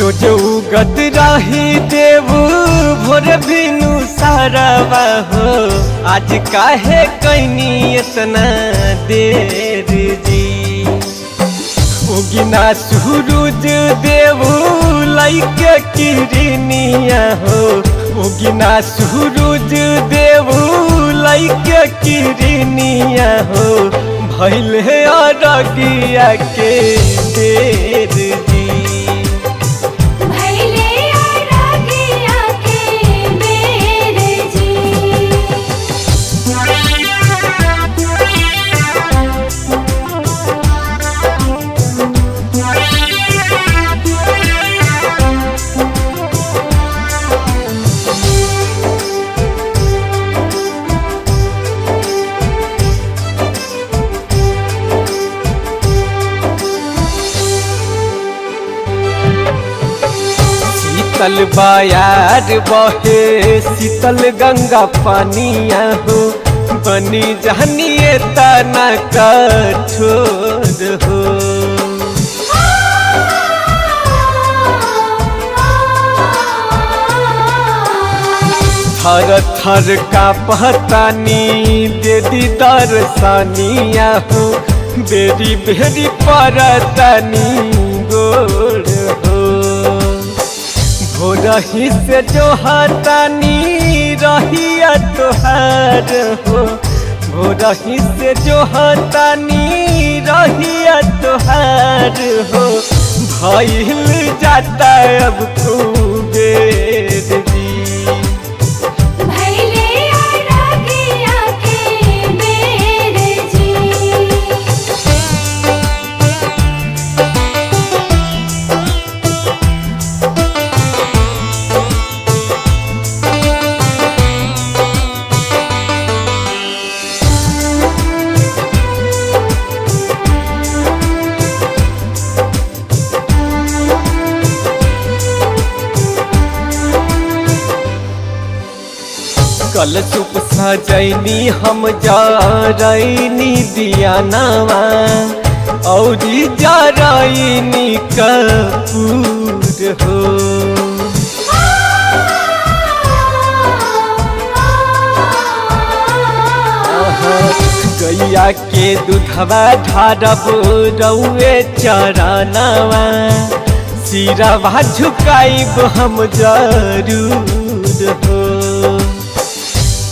रोज उगत रही देवू भोर बिनु सारावा हो। आज काहे कैनी इतना देर जी। उगिना सूरज देवू लइके किरनिया हो। उगिना सूरज देवू लइके किरनिया हो। भइल है अरगिया के देर जी। शीतल बायार बहे शीतल गंगा पानिया हो। बनी जानिए तना कठोर हो। थर थर का पहतानी दे दी दर्शनिया हो। बेरी बेरी परतनी गोर हो। भोरही से जो हतानी रहिया तोहार हो। भोरही से जो हतानी रहिया तोहार हो। भइल जाता अब कुबेर जी। कल सुप सजैनी हम जरैनी दियानावा। औरी जरैनी कपूर हो। गैया के दूधवा ढारब रउए चरनावा। सिरवा झुकाइब हम जरूर हो।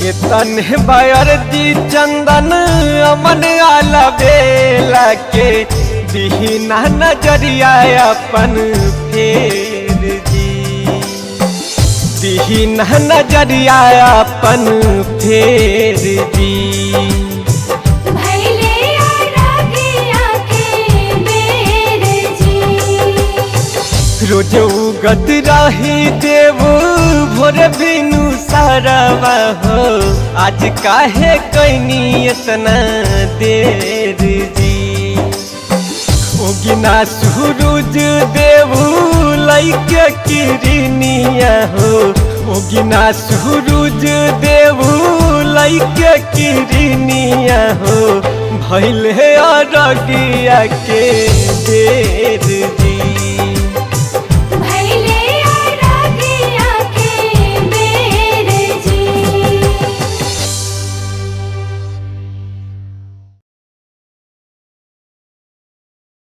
तन बायर दी चंदन अमन आला बेला के। दीना नजरिया अपन फेर जी। दीना नजरिया अपन फेर जी। रोज उगत रही देवू भोर बिनु सारावा हो। आज काहे कैनी इतना देर जी। उगिना सूरज देवू लइके किरनिया हो। उगिना सूरज देवू लइके किरनिया हो। भइल है अरगिया के देर जी।